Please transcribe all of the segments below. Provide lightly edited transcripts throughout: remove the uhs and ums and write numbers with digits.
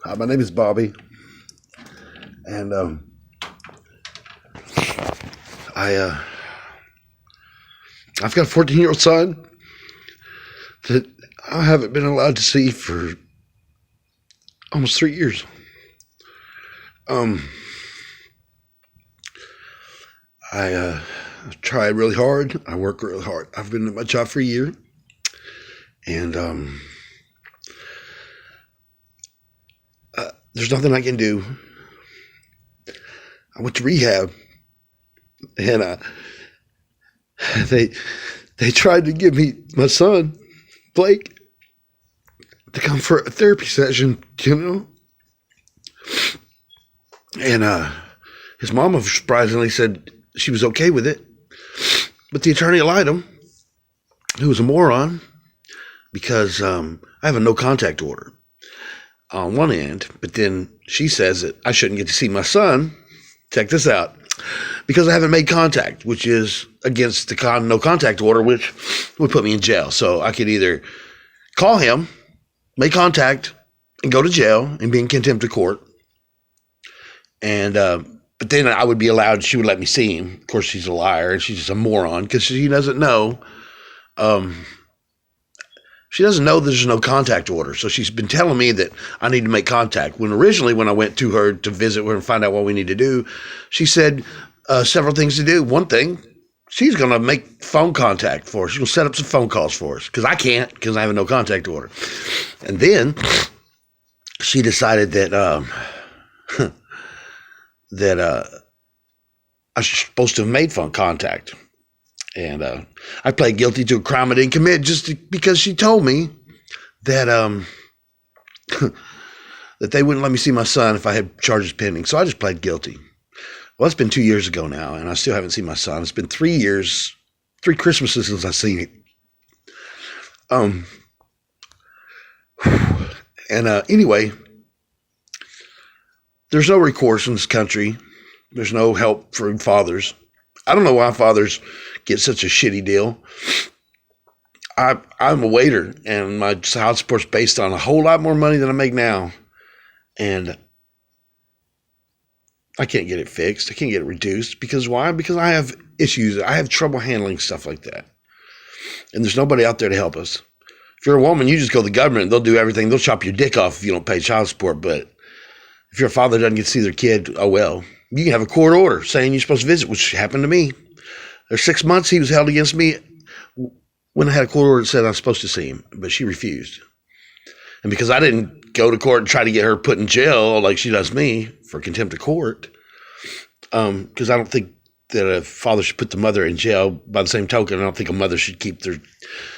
Hi, my name is Bobby, and I've got a 14-year-old son that I haven't been allowed to see for almost 3 years. I try really hard. I work really hard. I've been at my job for a year, and there's nothing I can do. I went to rehab, and they tried to give me my son, Blake, to come for a therapy session, And his mama surprisingly said she was okay with it. But the attorney lied him, who was a moron, because I have a no contact order on one end, but then she says that I shouldn't get to see my son. Check this out. Because I haven't made contact, which is against the no contact order, which would put me in jail. So I could either call him, make contact, and go to jail and be in contempt of court. And but then I would be allowed, she would let me see him. Of course, she's a liar and she's just a moron because she doesn't know. She doesn't know there's no contact order. So she's been telling me that I need to make contact. When originally, when I went to her to visit her and find out what we need to do, she said several things to do. One thing, she's going to make phone contact for us. She's going to set up some phone calls for us because I can't, because I have a no contact order. And then she decided that I was supposed to have made phone contact. And I pled guilty to a crime I didn't commit because she told me that that they wouldn't let me see my son if I had charges pending. So I just pled guilty. Well, it's been 2 years ago now, and I still haven't seen my son. It's been 3 years, 3 Christmases since I've seen it. Anyway, there's no recourse in this country. There's no help for fathers. I don't know why fathers get such a shitty deal. I'm a waiter, and my child support's based on a whole lot more money than I make now. And I can't get it fixed. I can't get it reduced. Because why? Because I have issues. I have trouble handling stuff like that. And there's nobody out there to help us. If you're a woman, you just go to the government. They'll do everything. They'll chop your dick off if you don't pay child support. But if your father doesn't get to see their kid, oh well. You can have a court order saying you're supposed to visit, which happened to me. There's 6 months he was held against me when I had a court order that said I was supposed to see him, but she refused. And because I didn't go to court and try to get her put in jail like she does me for contempt of court, because I don't think that a father should put the mother in jail. By the same token, I don't think a mother should keep their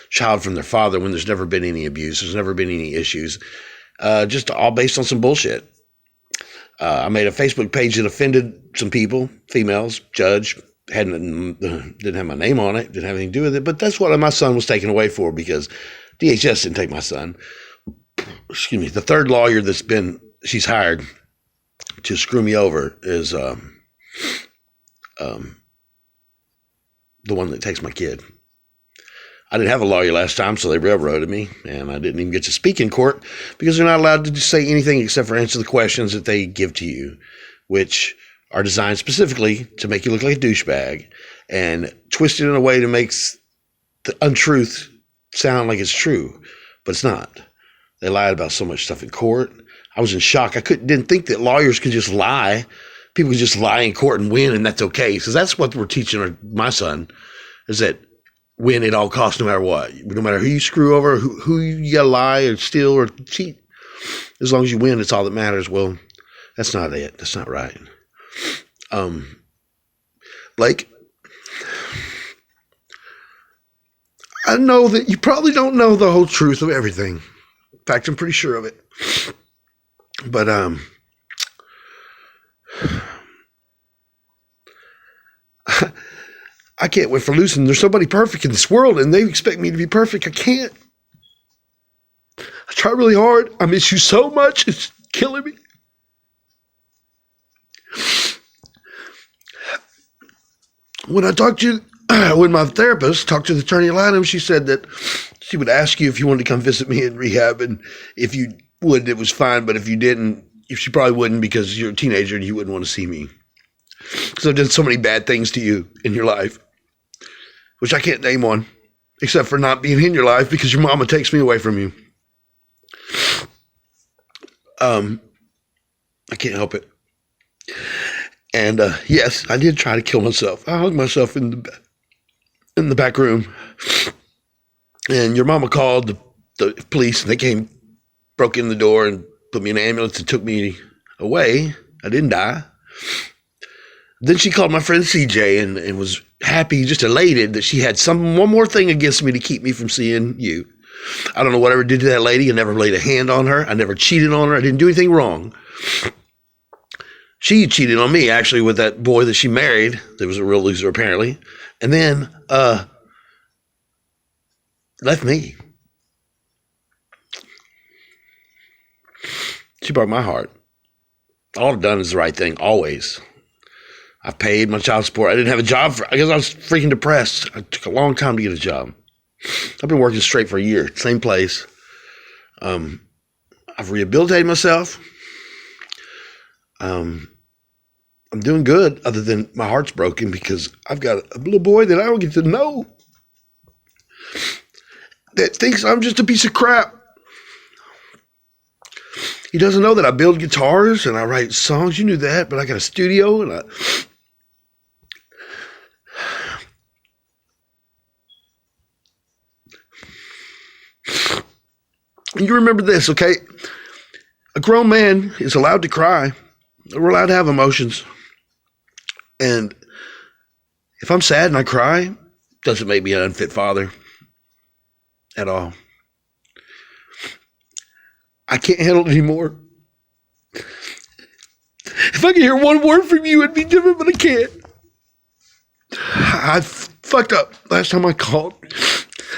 child from their father when there's never been any abuse, there's never been any issues, just all based on some bullshit. I made a Facebook page that offended some people, females, judge, didn't have my name on it, didn't have anything to do with it, but that's what my son was taken away for because DHS didn't take my son. Excuse me. The third lawyer she's hired to screw me over is the one that takes my kid. I didn't have a lawyer last time, so they railroaded me, and I didn't even get to speak in court because they're not allowed to say anything except for answer the questions that they give to you, which are designed specifically to make you look like a douchebag and twisted in a way to make the untruth sound like it's true, but it's not. They lied about so much stuff in court. I was in shock. I didn't think that lawyers could just lie. People could just lie in court and win, and that's okay. Because that's what we're teaching my son, is that win at all costs, no matter what. No matter who you screw over, who you gotta lie or steal or cheat. As long as you win, it's all that matters. Well, that's not it. That's not right. Blake, I know that you probably don't know the whole truth of everything. In fact, I'm pretty sure of it. But I can't wait for losing. There's somebody perfect in this world, and they expect me to be perfect. I can't. I try really hard. I miss you so much. It's killing me. when I talked to, when my therapist talked to the attorney Lanham, she said that she would ask you if you wanted to come visit me in rehab, and if you would, it was fine. But if you didn't, she probably wouldn't, because you're a teenager and you wouldn't want to see me. Because I've done so many bad things to you in your life, which I can't name one, except for not being in your life because your mama takes me away from you. I can't help it. And yes, I did try to kill myself. I hung myself in the back room. And your mama called the police, and they came, broke in the door, and put me in an ambulance and took me away. I didn't die. Then she called my friend CJ and was happy, just elated that she had one more thing against me to keep me from seeing you. I don't know whatever did to that lady. I never laid a hand on her. I never cheated on her. I didn't do anything wrong. She cheated on me, actually, with that boy that she married. That was a real loser, apparently. And then left me. She broke my heart. All I've done is the right thing, always. I've paid my child support. I didn't have a job. I guess I was freaking depressed. It took a long time to get a job. I've been working straight for a year, same place. I've rehabilitated myself. I'm doing good, other than my heart's broken because I've got a little boy that I don't get to know that thinks I'm just a piece of crap. He doesn't know that I build guitars and I write songs. You knew that, but I got a studio and you remember this, okay? A grown man is allowed to cry. We're allowed to have emotions. And if I'm sad and I cry, doesn't make me an unfit father at all. I can't handle it anymore. If I could hear one word from you, it'd be different, but I can't. I fucked up last time I called.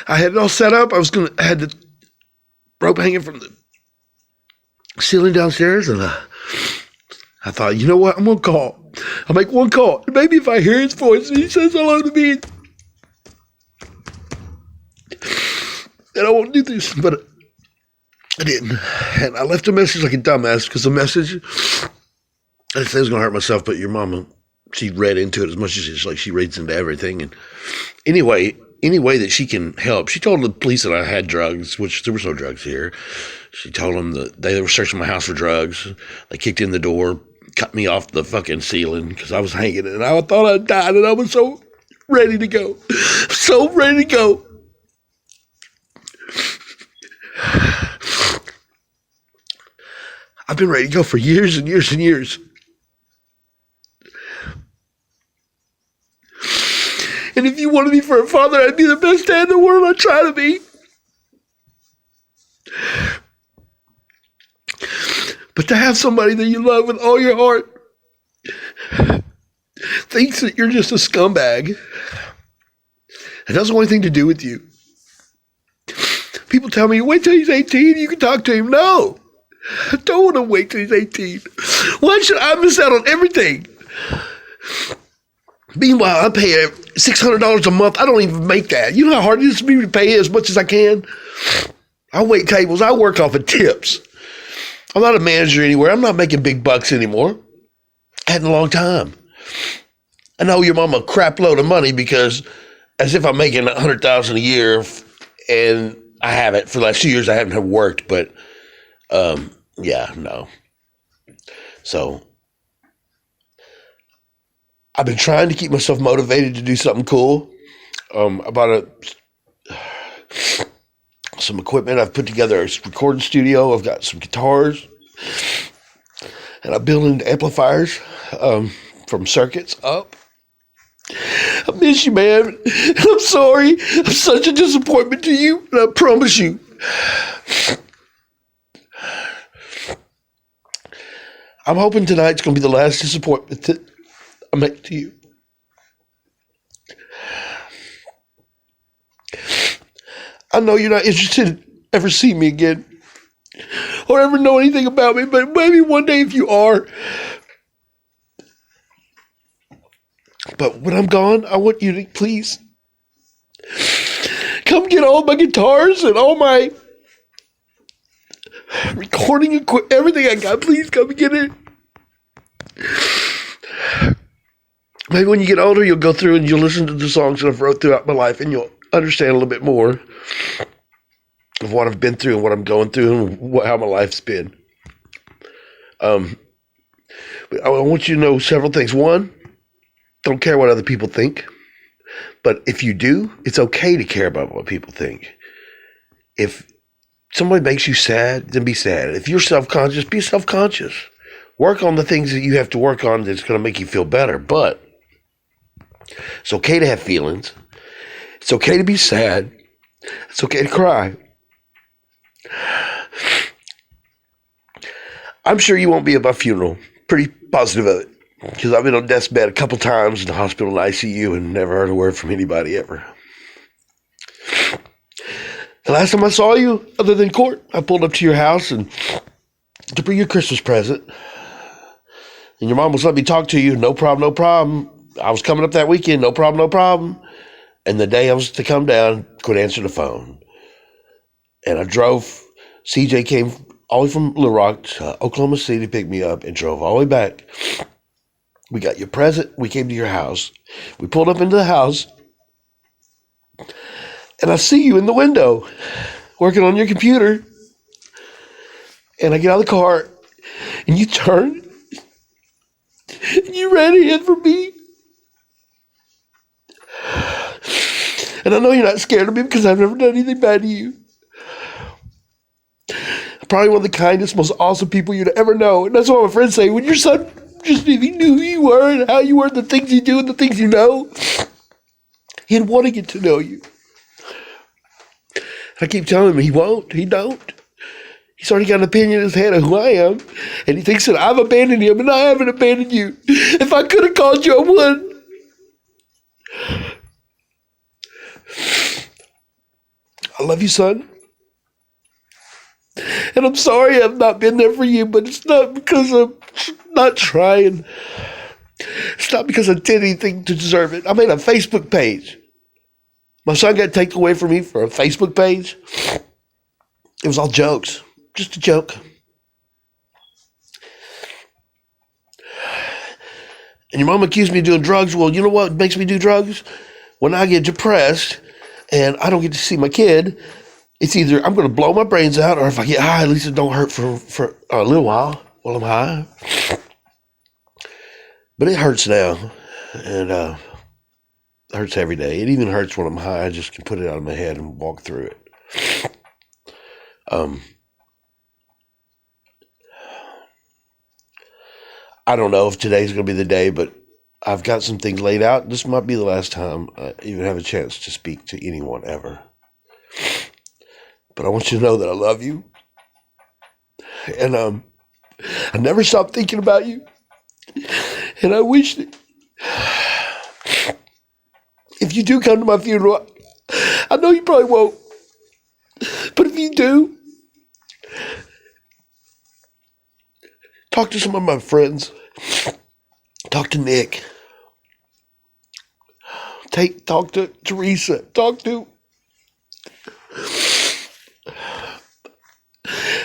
I had it all set up. I had the rope hanging from the ceiling downstairs, and I thought, you know what? I'm going to call. I'll make one call. Maybe if I hear his voice and he says hello to me, then I won't do this. But I didn't. And I left a message like a dumbass, because the message, I said I was going to hurt myself, but your mama, she read into it as much as she reads into everything. And anyway, any way that she can help. She told the police that I had drugs, which there was no drugs here. She told them that they were searching my house for drugs. They kicked in the door, cut me off the fucking ceiling because I was hanging, and I thought I died, and I was so ready to go. So ready to go. I've been ready to go for years and years and years. And if you wanted me for a father, I'd be the best dad in the world. I'd try to be. But to have somebody that you love with all your heart thinks that you're just a scumbag, it doesn't want anything to do with you. People tell me, wait till he's 18, you can talk to him. No, I don't want to wait till he's 18. Why should I miss out on everything? Meanwhile, I pay $600 a month. I don't even make that. You know how hard it is for me to pay as much as I can? I wait tables. I work off of tips. I'm not a manager anywhere. I'm not making big bucks anymore. I hadn't in a long time. I know your mama a crap load of money, because as if I'm making $100,000 a year, and I haven't for the last 2 years. I haven't worked, but yeah, no. So I've been trying to keep myself motivated to do something cool. I bought some equipment. I've put together a recording studio. I've got some guitars, and I'm building amplifiers from circuits up. I miss you, man. I'm sorry. I'm such a disappointment to you, and I promise you, I'm hoping tonight's going to be the last disappointment that I make to you. I know you're not interested in ever seeing me again or ever know anything about me, but maybe one day if you are, But when I'm gone, I want you to please come get all my guitars and all my recording equipment, everything I got. Please come and get it. Maybe when you get older, you'll go through and you'll listen to the songs that I've wrote throughout my life, and you'll understand a little bit more of what I've been through and what I'm going through and how my life's been. I want you to know several things. One, don't care what other people think. But if you do, it's okay to care about what people think. If somebody makes you sad, then be sad. If you're self-conscious, be self-conscious. Work on the things that you have to work on that's going to make you feel better. But it's okay to have feelings. It's okay to be sad. It's okay to cry. I'm sure you won't be at my funeral. Pretty positive of it. Because I've been on death's bed a couple times in the hospital and ICU and never heard a word from anybody ever. The last time I saw you, other than court, I pulled up to your house and to bring your Christmas present. And your mom was letting me talk to you. No problem, no problem. I was coming up that weekend. No problem, no problem. And the day I was to come down, could answer the phone. And I drove. CJ came all the way from Little Rock to Oklahoma City to pick me up and drove all the way back. We got your present. We came to your house. We pulled up into the house. And I see you in the window working on your computer. And I get out of the car. And you turn. And you ran ahead for me. And I know you're not scared of me because I've never done anything bad to you. I'm probably one of the kindest, most awesome people you'd ever know. And that's what my friends say. When your son, just if he knew who you were and how you were, the things you do and the things you know, he'd want to get to know you. I keep telling him he won't. He don't. He's already got an opinion in his head of who I am. And he thinks that I've abandoned him and I haven't abandoned you. If I could have called you, I would. I love you, son. And I'm sorry I've not been there for you, but it's not because I'm not trying. It's not because I did anything to deserve it. I made a Facebook page. My son got taken away from me for a Facebook page. It was all jokes. Just a joke. And your mom accused me of doing drugs. Well, you know what makes me do drugs? When I get depressed and I don't get to see my kid, it's either I'm going to blow my brains out, or if I get high, at least it don't hurt for a little while I'm high. But it hurts now, and it hurts every day. It even hurts when I'm high. I just can put it out of my head and walk through it. I don't know if today's going to be the day, but I've got some things laid out. This might be the last time I even have a chance to speak to anyone ever. But I want you to know that I love you. And I never stop thinking about you. And I wish that if you do come to my funeral, I know you probably won't. But if you do, talk to some of my friends. Talk to Nick. Talk to Teresa.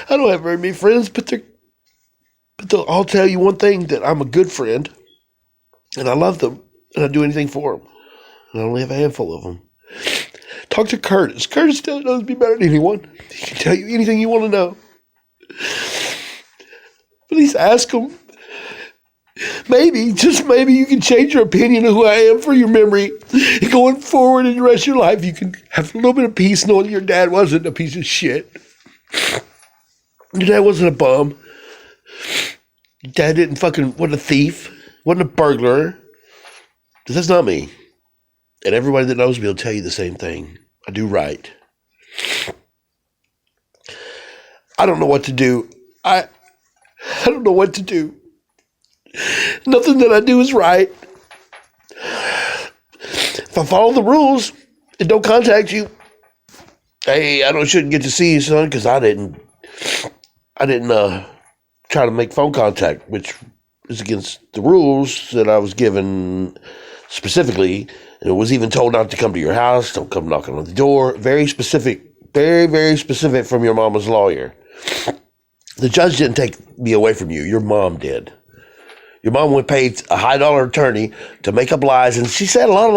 I don't have very many friends, but they'll all tell you one thing, that I'm a good friend, and I love them, and I'd do anything for them. And I only have a handful of them. Talk to Curtis. Curtis knows me better than anyone. He can tell you anything you want to know. Please ask him. Maybe, just maybe, you can change your opinion of who I am for your memory. And going forward in the rest of your life, you can have a little bit of peace knowing your dad wasn't a piece of shit. Your dad wasn't a bum. Your dad wasn't a thief, wasn't a burglar. That's not me. And everybody that knows me will tell you the same thing. I do right. I don't know what to do. I don't know what to do. Nothing that I do is right. If I follow the rules and don't contact you, hey, shouldn't get to see you, son, because I didn't try to make phone contact, which is against the rules that I was given specifically, and it was even told not to come to your house, don't come knocking on the door. Very specific, very, very specific from your mama's lawyer. The judge didn't take me away from you. Your mom did. Your mom went paid a high-dollar attorney to make up lies, and she said a lot of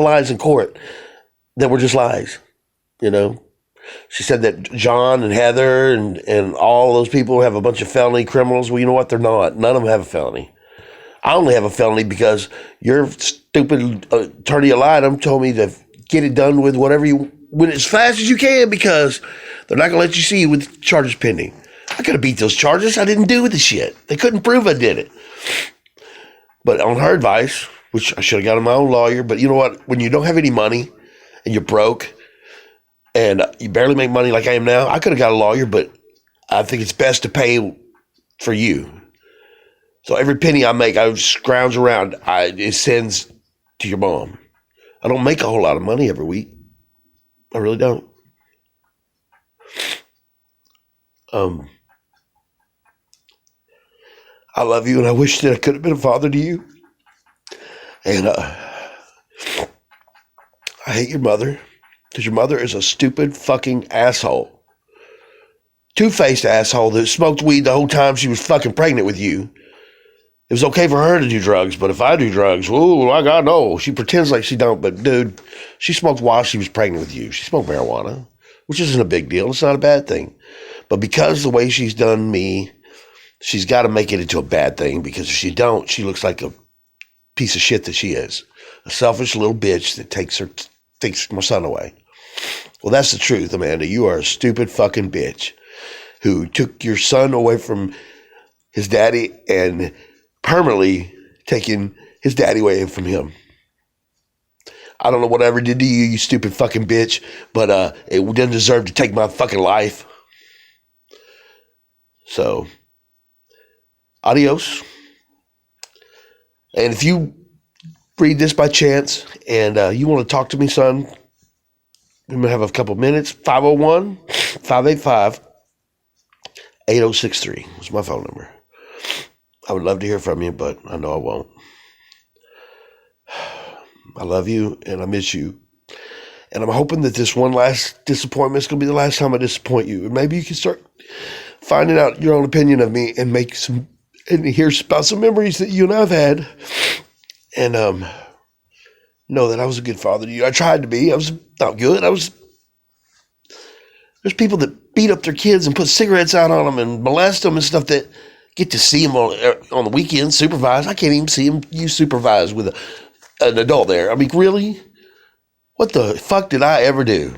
lies in court that were just lies, you know. She said that John and Heather and all those people have a bunch of felony criminals. Well, you know what? They're not. None of them have a felony. I only have a felony because your stupid attorney Eliam told me to get it done with as fast as you can because they're not going to let you see with charges pending. I could have beat those charges. I didn't do the shit. They couldn't prove I did it. But on her advice, which I should have gotten my own lawyer, but you know what? When you don't have any money and you're broke and you barely make money like I am now, I could have got a lawyer, but I think it's best to pay for you. So every penny I make, I scrounge around. It sends to your mom. I don't make a whole lot of money every week. I really don't. I love you, and I wish that I could have been a father to you. And I hate your mother, because your mother is a stupid fucking asshole. Two-faced asshole that smoked weed the whole time she was fucking pregnant with you. It was okay for her to do drugs, but if I do drugs, ooh, I gotta know. She pretends like she don't, but dude, she smoked while she was pregnant with you. She smoked marijuana, which isn't a big deal. It's not a bad thing. But because the way she's done me, she's got to make it into a bad thing, because if she don't, she looks like a piece of shit that she is. A selfish little bitch that takes my son away. Well, that's the truth, Amanda. You are a stupid fucking bitch who took your son away from his daddy and permanently taking his daddy away from him. I don't know what I ever did to you, you stupid fucking bitch, but it didn't deserve to take my fucking life. So, adios. And if you read this by chance and you want to talk to me, son, we might have a couple minutes. 501-585-8063 is my phone number. I would love to hear from you, but I know I won't. I love you and I miss you. And I'm hoping that this one last disappointment is going to be the last time I disappoint you. And maybe you can start finding out your own opinion of me and hear about some memories that you and I've had. And know that I was a good father to you. I tried to be. I was not good. There's people that beat up their kids and put cigarettes out on them and molest them and stuff that get to see them on the weekend supervised. I can't even see them you supervised with an adult there. I mean, really? What the fuck did I ever do?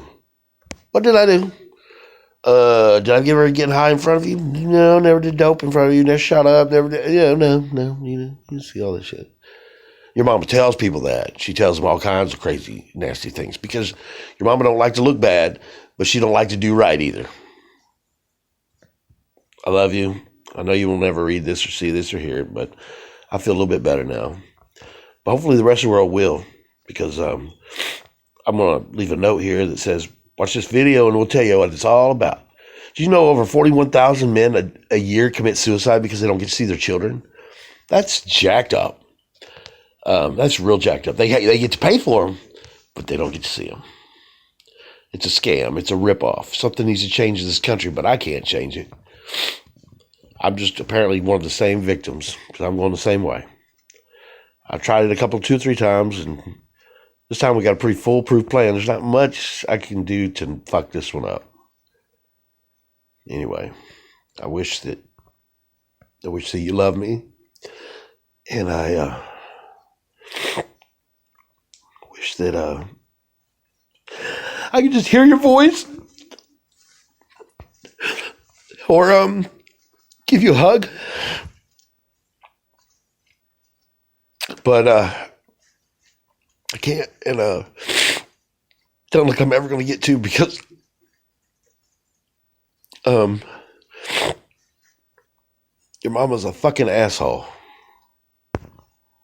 What did I do? Did I ever get high in front of you? No, never did dope in front of you. Never shot up. Never did. Yeah, no. You see all this shit. Your mama tells people that. She tells them all kinds of crazy, nasty things because your mama don't like to look bad, but she don't like to do right either. I love you. I know you will never read this or see this or hear it, but I feel a little bit better now. But hopefully the rest of the world will, because I'm going to leave a note here that says, watch this video and we'll tell you what it's all about. Do you know over 41,000 men a year commit suicide because they don't get to see their children? That's jacked up. That's real jacked up. They get to pay for them, but they don't get to see them. It's a scam. It's a ripoff. Something needs to change in this country, but I can't change it. I'm just apparently one of the same victims because I'm going the same way. I've tried it 2 or 3 times, and this time we got a pretty foolproof plan. There's not much I can do to fuck this one up. Anyway, I wish that you love me, and I wish that I could just hear your voice, or give you a hug. But I can't, and don't look I'm ever going to get to because your mama's a fucking asshole.